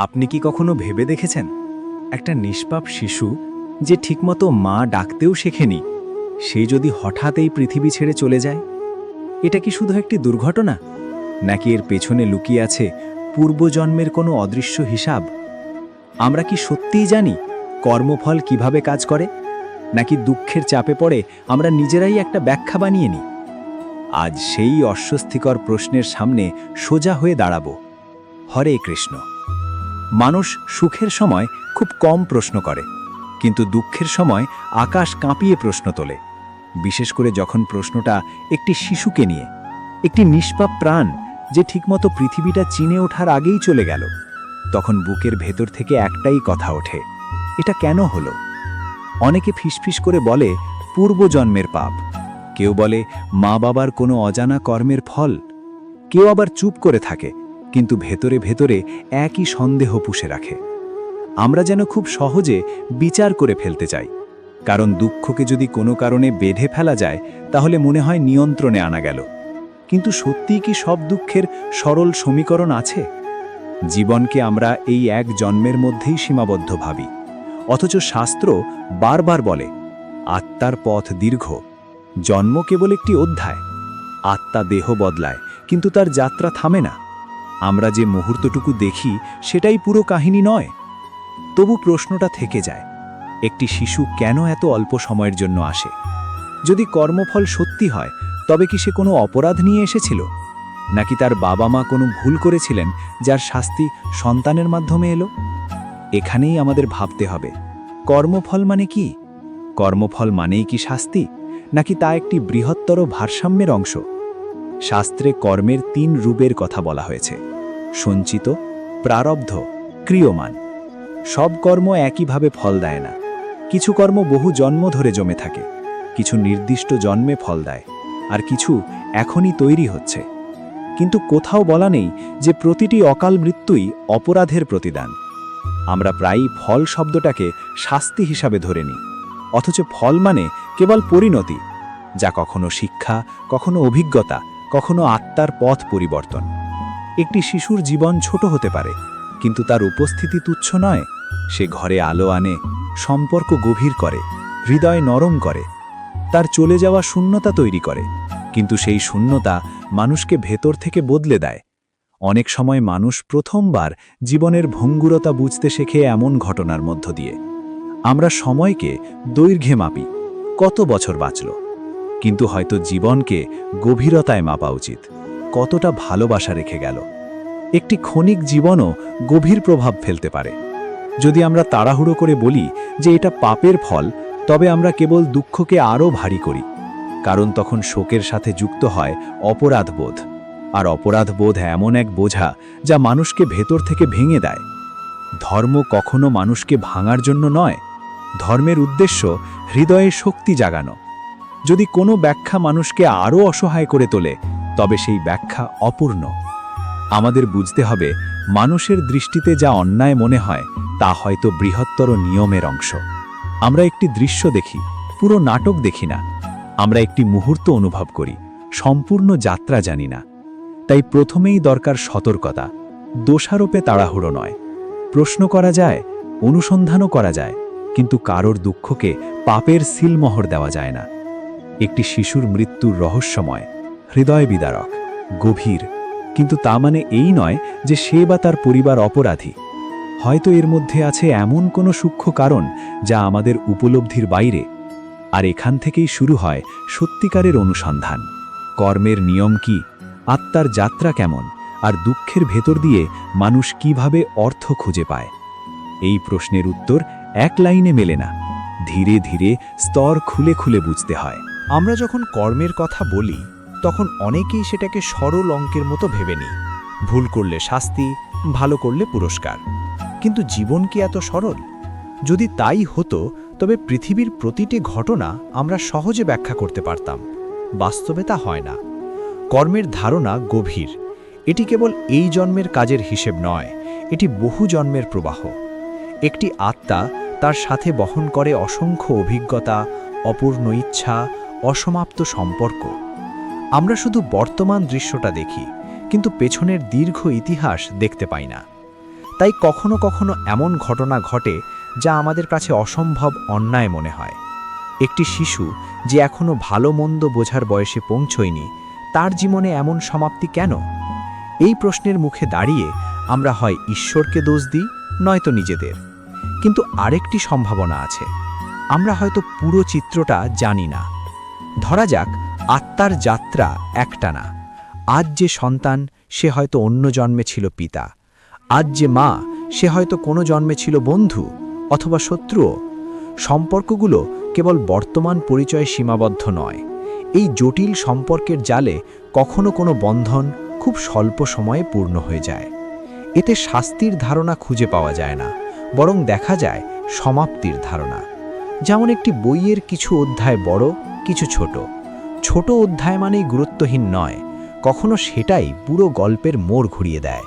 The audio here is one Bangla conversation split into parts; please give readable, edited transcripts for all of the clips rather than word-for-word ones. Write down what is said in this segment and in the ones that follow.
আপনি কি কখনো ভেবে দেখেছেন একটা নিষ্পাপ শিশু যে ঠিকমতো মা ডাকতেও শেখেনি সে যদি হঠাৎ এই পৃথিবী ছেড়ে চলে যায়? এটা কি শুধু একটি দুর্ঘটনা, নাকি এর পেছনে লুকিয়ে আছে পূর্বজন্মের কোনো অদৃশ্য হিসাব? আমরা কি সত্যিই জানি কর্মফল কিভাবে কাজ করে, নাকি দুঃখের চাপে পড়ে আমরা নিজেরাই একটা ব্যাখ্যা বানিয়ে নিই? আজ সেই অস্বস্তিকর প্রশ্নের সামনে সোজা হয়ে দাঁড়াবো। হরে কৃষ্ণ। মানুষ সুখের সময় খুব কম প্রশ্ন করে, কিন্তু দুঃখের সময় আকাশ কাঁপিয়ে প্রশ্ন তোলে। বিশেষ করে যখন প্রশ্নটা একটি শিশুকে নিয়ে, একটি নিষ্পাপ প্রাণ যে ঠিকমতো পৃথিবীটা চিনে ওঠার আগেই চলে গেল, তখন বুকের ভেতর থেকে একটাই কথা ওঠে, এটা কেন হলো? অনেকে ফিসফিস করে বলে পূর্বজন্মের পাপ, কেউ বলে মা বাবার কোনো অজানা কর্মের ফল, কেউ আবার চুপ করে থাকে, কিন্তু ভেতরে ভেতরে একই সন্দেহ পুষে রাখে। আমরা যেন খুব সহজে বিচার করে ফেলতে চাই, কারণ দুঃখকে যদি কোনো কারণে বেঁধে ফেলা যায় তাহলে মনে হয় নিয়ন্ত্রণে আনা গেল। কিন্তু সত্যিই কি সব দুঃখের সরল সমীকরণ আছে? জীবনকে আমরা এই এক জন্মের মধ্যেই সীমাবদ্ধ ভাবি, অথচ শাস্ত্র বারবার বলে আত্মার পথ দীর্ঘ, জন্ম কেবল একটি অধ্যায়। আত্মা দেহ বদলায়, কিন্তু তার যাত্রা থামে না। আমরা যে মুহূর্তটুকু দেখি সেটাই পুরো কাহিনী নয়। তবু প্রশ্নটা থেকে যায়, একটি শিশু কেন এত অল্প সময়ের জন্য আসে? যদি কর্মফল সত্যি হয়, তবে কি সে কোনো অপরাধ নিয়ে এসেছিল, নাকি তার বাবা মা কোনো ভুল করেছিলেন যার শাস্তি সন্তানের মাধ্যমে এলো? এখানেই আমাদের ভাবতে হবে, কর্মফল মানে কি? কর্মফল মানেই কি শাস্তি, নাকি তা একটি বৃহত্তর ভারসাম্যের অংশ? শাস্ত্রে কর্মের 3 রূপের কথা বলা হয়েছে: সঞ্চিত, প্রারব্ধ, ক্রিয়মান। সব কর্ম একইভাবে ফল দেয় না। কিছু কর্ম বহু জন্ম ধরে জমে থাকে, কিছু নির্দিষ্ট জন্মে ফল দেয়, আর কিছু এখনই তৈরি হচ্ছে। কিন্তু কোথাও বলা নেই যে প্রতিটি অকাল মৃত্যুই অপরাধের প্রতিদান। আমরা প্রায়ই ফল শব্দটাকে শাস্তি হিসাবে ধরে নিই, অথচ ফল মানে কেবল পরিণতি, যা কখনো শিক্ষা, কখনো অভিজ্ঞতা, কখনো আত্মার পথ পরিবর্তন। একটি শিশুর জীবন ছোট হতে পারে, কিন্তু তার উপস্থিতি তুচ্ছ নয়। সে ঘরে আলো আনে, সম্পর্ক গভীর করে, হৃদয় নরম করে। তার চলে যাওয়া শূন্যতা তৈরি করে, কিন্তু সেই শূন্যতা মানুষকে ভেতর থেকে বদলে দেয়। অনেক সময় মানুষ প্রথমবার জীবনের ভঙ্গুরতা বুঝতে শেখে এমন ঘটনার মধ্য দিয়ে। আমরা সময়কে দৈর্ঘ্যে মাপি, কত বছর বাঁচল, কিন্তু হয়তো জীবনকে গভীরতায় মাপা উচিত, কতটা ভালোবাসা রেখে গেল। একটি ক্ষণিক জীবনও গভীর প্রভাব ফেলতে পারে। যদি আমরা তাড়াহুড়ো করে বলি যে এটা পাপের ফল, তবে আমরা কেবল দুঃখকে আরও ভারী করি, কারণ তখন শোকের সাথে যুক্ত হয় অপরাধবোধ। আর অপরাধবোধ এমন এক বোঝা যা মানুষকে ভেতর থেকে ভেঙে দেয়। ধর্ম কখনো মানুষকে ভাঙার জন্য নয়, ধর্মের উদ্দেশ্য হৃদয়ে শক্তি জাগানো। যদি কোনো ব্যাখ্যা মানুষকে আরও অসহায় করে তোলে, তবে সেই ব্যাখ্যা অপূর্ণ। আমাদের বুঝতে হবে, মানুষের দৃষ্টিতে যা অন্যায় মনে হয় তা হয়তো বৃহত্তর নিয়মের অংশ। আমরা একটি দৃশ্য দেখি, পুরো নাটক দেখি না। আমরা একটি মুহূর্ত অনুভব করি, সম্পূর্ণ যাত্রা জানি না। তাই প্রথমেই দরকার সতর্কতা, দোষারোপে তাড়াহুড়ো নয়। প্রশ্ন করা যায়, অনুসন্ধানও করা যায়, কিন্তু কারোর দুঃখকে পাপের সিলমোহর দেওয়া যায় না। একটি শিশুর মৃত্যুর রহস্যময়, হৃদয় বিদারক, গভীর, কিন্তু তা মানে এই নয় যে সে বা তার পরিবার অপরাধী। হয়তো এর মধ্যে আছে এমন কোনো সূক্ষ্ম কারণ যা আমাদের উপলব্ধির বাইরে। আর এখান থেকেই শুরু হয় সত্যিকারের অনুসন্ধান। কর্মের নিয়ম কি, আত্মার যাত্রা কেমন, আর দুঃখের ভেতর দিয়ে মানুষ কিভাবে অর্থ খুঁজে পায়? এই প্রশ্নের উত্তর এক লাইনে মেলে না, ধীরে ধীরে স্তর খুলে খুলে বুঝতে হয়। আমরা যখন কর্মের কথা বলি, তখন অনেকেই সেটাকে সরল অঙ্কের মতো ভেবে নিই। ভুল করলে শাস্তি, ভালো করলে পুরস্কার। কিন্তু জীবন কি এত সরল? যদি তাই হতো, তবে পৃথিবীর প্রতিটি ঘটনা আমরা সহজে ব্যাখ্যা করতে পারতাম। বাস্তবে তা হয় না। কর্মের ধারণা গভীর। এটি কেবল এই জন্মের কাজের হিসেব নয়, এটি বহু জন্মের প্রবাহ। একটি আত্মা তার সাথে বহন করে অসংখ্য অভিজ্ঞতা, অপূর্ণ ইচ্ছা, অসমাপ্ত সম্পর্ক। আমরা শুধু বর্তমান দৃশ্যটা দেখি, কিন্তু পেছনের দীর্ঘ ইতিহাস দেখতে পাই না। তাই কখনো কখনো এমন ঘটনা ঘটে যা আমাদের কাছে অসম্ভব অন্যায় মনে হয়। একটি শিশু যে এখনো ভালো মন্দ বোঝার বয়সে পৌঁছয়নি, তার জীবনে এমন সমাপ্তি কেন? এই প্রশ্নের মুখে দাঁড়িয়ে আমরা হয় ঈশ্বরকে দোষ দিই, নয়তো নিজেদের। কিন্তু আরেকটি সম্ভাবনা আছে, আমরা হয়তো পুরো চিত্রটা জানি না। ধরা যাক আত্মার যাত্রা একটা না। আজ যে সন্তান, সে হয়তো অন্য জন্মে ছিল পিতা। আজ যে মা, সে হয়তো কোনো জন্মে ছিল বন্ধু অথবা শত্রুও। সম্পর্কগুলো কেবল বর্তমান পরিচয়ে সীমাবদ্ধ নয়। এই জটিল সম্পর্কের জালে কখনো কোনো বন্ধন খুব স্বল্প সময়ে পূর্ণ হয়ে যায়। এতে শাস্তির ধারণা খুঁজে পাওয়া যায় না, বরং দেখা যায় সমাপ্তির ধারণা। যেমন একটি বইয়ের কিছু অধ্যায় বড়, কিছু ছোট। ছোট অধ্যায় মানেই গুরুত্বহীন নয়, কখনো সেটাই পুরো গল্পের মোড় ঘুরিয়ে দেয়।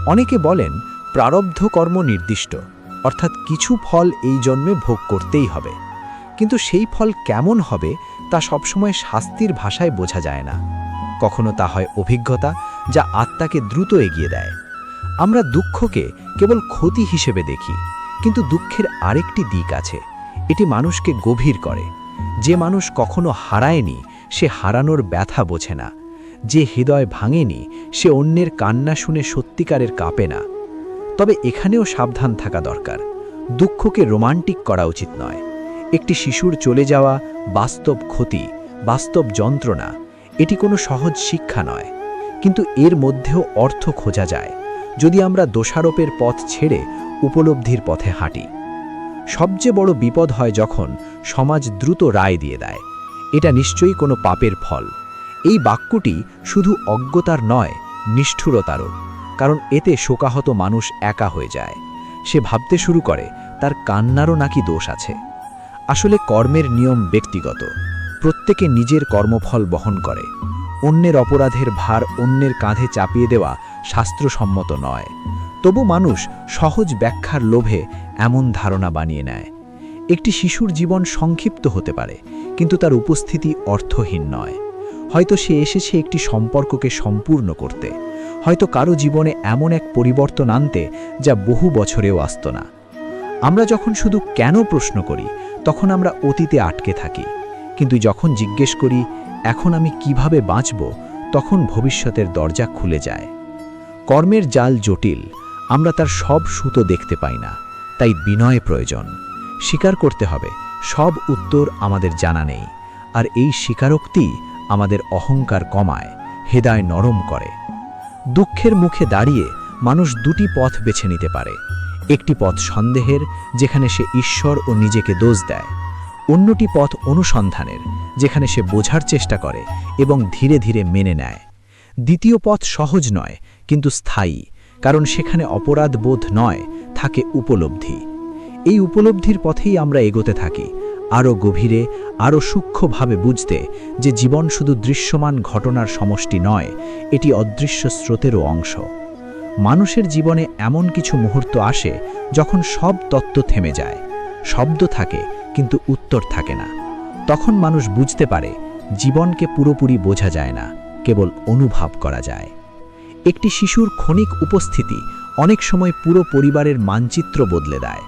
অনেকে বলেন প্রারব্ধ কর্ম নির্দিষ্ট, অর্থাৎ কিছু ফল এই জন্মে ভোগ করতেই হবে। কিন্তু সেই ফল কেমন হবে তা সবসময় শাস্তির ভাষায় বোঝা যায় না। কখনো তা হয় অভিজ্ঞতা, যা আত্মাকে দ্রুত এগিয়ে দেয়। আমরা দুঃখকে কেবল ক্ষতি হিসেবে দেখি, কিন্তু দুঃখের আরেকটি দিক আছে, এটি মানুষকে গভীর করে। যে মানুষ কখনো হারায়নি, সে হারানোর ব্যথা বোঝে না। যে হৃদয় ভাঙেনি, সে অন্যের কান্না শুনে সত্যিকারের কাঁপে না। তবে এখানেও সাবধান থাকা দরকার। দুঃখকে রোমান্টিক করা উচিত নয়। একটি শিশুর চলে যাওয়া বাস্তব ক্ষতি, বাস্তব যন্ত্রণা, এটি কোনো সহজ শিক্ষা নয়। কিন্তু এর মধ্যেও অর্থ খোঁজা যায়, যদি আমরা দোষারোপের পথ ছেড়ে উপলব্ধির পথে হাঁটি। সবচেয়ে বড় বিপদ হয় যখন সমাজ দ্রুত রায় দিয়ে দেয়, এটা নিশ্চয়ই কোনো পাপের ফল। এই বাক্যটি শুধু অজ্ঞতার নয়, নিষ্ঠুরতারও। কারণ এতে শোকাহত মানুষ একা হয়ে যায়। সে ভাবতে শুরু করে তার কান্নারও নাকি দোষ আছে। আসলে কর্মের নিয়ম ব্যক্তিগত, প্রত্যেকে নিজের কর্মফল বহন করে। অন্যের অপরাধের ভার অন্যের কাঁধে চাপিয়ে দেওয়া শাস্ত্রসম্মত নয়। তবু মানুষ সহজ ব্যাখ্যার লোভে এমন ধারণা বানিয়ে নেয়। একটি শিশুর জীবন সংক্ষিপ্ত হতে পারে, কিন্তু তার উপস্থিতি অর্থহীন নয়। হয়তো সে এসেছে একটি সম্পর্ককে সম্পূর্ণ করতে, হয়তো কারো জীবনে এমন এক পরিবর্তন আনতে যা বহু বছরেও আসত না। আমরা যখন শুধু কেন প্রশ্ন করি, তখন আমরা অতীতে আটকে থাকি। কিন্তু যখন জিজ্ঞেস করি এখন আমি কিভাবে বাঁচব, তখন ভবিষ্যতের দরজা খুলে যায়। কর্মের জাল জটিল, আমরা তার সব সুতো দেখতে পাই না। তাই বিনয় প্রয়োজন। স্বীকার করতে হবে সব উত্তর আমাদের জানা নেই। আর এই স্বীকারোক্তি আমাদের অহংকার কমায়, হৃদয় নরম করে। দুঃখের মুখে দাঁড়িয়ে মানুষ দুটি পথ বেছে নিতে পারে। একটি পথ সন্দেহের, যেখানে সে ঈশ্বর ও নিজেকে দোষ দেয়। অন্যটি পথ অনুসন্ধানের, যেখানে সে বোঝার চেষ্টা করে এবং ধীরে ধীরে মেনে নেয়। দ্বিতীয় পথ সহজ নয়, কিন্তু স্থায়ী, কারণ সেখানে অপরাধ বোধ নয়, থাকে উপলব্ধি। এই উপলব্ধির পথেই আমরা এগোতে থাকি, আরও গভীরে, আরও সূক্ষ্মভাবে বুঝতে যে জীবন শুধু দৃশ্যমান ঘটনার সমষ্টি নয়, এটি অদৃশ্য স্রোতেরও অংশ। মানুষের জীবনে এমন কিছু মুহূর্ত আসে যখন সব তত্ত্ব থেমে যায়। শব্দ থাকে, কিন্তু উত্তর থাকে না। তখন মানুষ বুঝতে পারে জীবনকে পুরোপুরি বোঝা যায় না, কেবল অনুভব করা যায়। একটি শিশুর ক্ষণিক উপস্থিতি অনেক সময় পুরো পরিবারের মানচিত্র বদলে দেয়।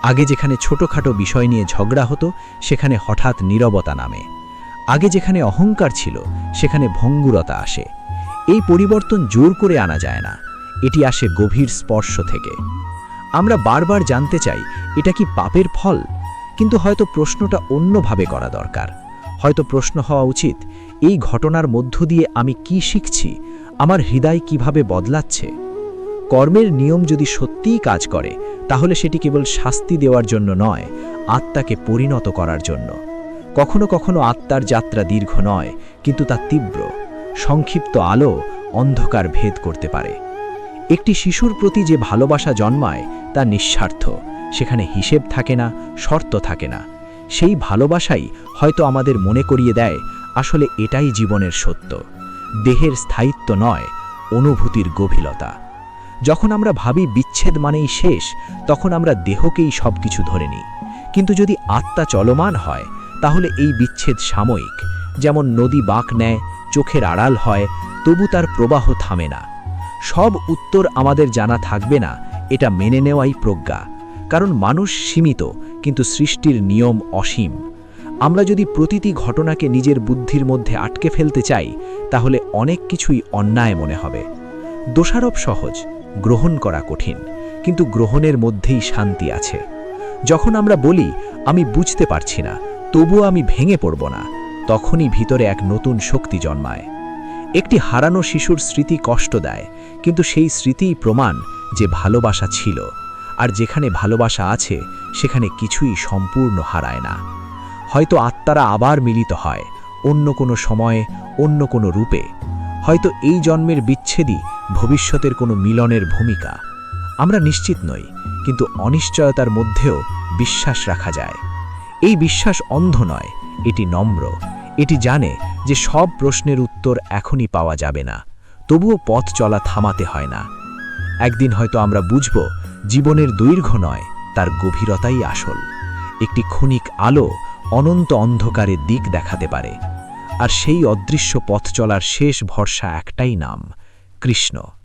আগে যেখানে ছোটখাটো বিষয় নিয়ে ঝগড়া হতো, সেখানে হঠাৎ নীরবতা নামে। আগে যেখানে অহংকার ছিল, সেখানে ভঙ্গুরতা আসে। এই পরিবর্তন জোর করে আনা যায় না, এটি আসে গভীর স্পর্শ থেকে। আমরা বারবার জানতে চাই এটা কি পাপের ফল, কিন্তু হয়তো প্রশ্নটা অন্যভাবে করা দরকার। হয়তো প্রশ্ন হওয়া উচিত, এই ঘটনার মধ্য দিয়ে আমি কি শিখছি, আমার হৃদয় কিভাবে বদলাচ্ছে। কর্মের নিয়ম যদি সত্যিই কাজ করে, তাহলে সেটি কেবল শাস্তি দেওয়ার জন্য নয়, আত্মাকে পরিণত করার জন্য। কখনো কখনো আত্মার যাত্রা দীর্ঘ নয়, কিন্তু তা তীব্র। সংক্ষিপ্ত আলো অন্ধকার ভেদ করতে পারে। একটি শিশুর প্রতি যে ভালোবাসা জন্মায় তা নিঃস্বার্থ, সেখানে হিসেব থাকে না, শর্ত থাকে না। সেই ভালোবাসাই হয়তো আমাদের মনে করিয়ে দেয় আসলে এটাই জীবনের সত্য। দেহের স্থায়িত্ব নয়, অনুভূতির গভীরতা। যখন আমরা ভাবি বিচ্ছেদ মানেই শেষ, তখন আমরা দেহকেই সবকিছু ধরে নিই। কিন্তু যদি আত্মা চলমান হয়, তাহলে এই বিচ্ছেদ সাময়িক। যেমন নদী বাঁক নেয়, চোখের আড়াল হয়, তবু তার প্রবাহ থামে না। সব উত্তর আমাদের জানা থাকবে না, এটা মেনে নেওয়াই প্রজ্ঞা, কারণ মানুষ সীমিত কিন্তু সৃষ্টির নিয়ম অসীম। আমরা যদি প্রতিটি ঘটনাকে নিজের বুদ্ধির মধ্যে আটকে ফেলতে চাই, তাহলে অনেক কিছুই অন্যায় মনে হবে। দোষারোপ সহজ, গ্রহণ করা কঠিন, কিন্তু গ্রহণের মধ্যেই শান্তি আছে। যখন আমরা বলি আমি বুঝতে পারছি না, তবুও আমি ভেঙে পড়ব না, তখনই ভিতরে এক নতুন শক্তি জন্মায়। একটি হারানো শিশুর স্মৃতি কষ্ট দেয়, কিন্তু সেই স্মৃতিই প্রমাণ যে ভালোবাসা ছিল। আর যেখানে ভালোবাসা আছে, সেখানে কিছুই সম্পূর্ণ হারায় না। হয়তো আত্মারা আবার মিলিত হয়, অন্য কোনো সময়ে, অন্য কোনো রূপে। হয়তো এই জন্মের বিচ্ছেদই ভবিষ্যতের কোনো মিলনের ভূমিকা। আমরা নিশ্চিত নই, কিন্তু অনিশ্চয়তার মধ্যেও বিশ্বাস রাখা যায়। এই বিশ্বাস অন্ধ নয়, এটি নম্র। এটি জানে যে সব প্রশ্নের উত্তর এখনই পাওয়া যাবে না, তবুও পথ চলা থামাতে হয় না। একদিন হয়তো আমরা বুঝব, জীবনের দৈর্ঘ্য নয়, তার গভীরতাই আসল। একটি ক্ষণিক আলো অনন্ত অন্ধকারের দিক দেখাতে পারে, আর সেই অদৃশ্য পথ চলার শেষ ভরসা একটাই নাম, কৃষ্ণ।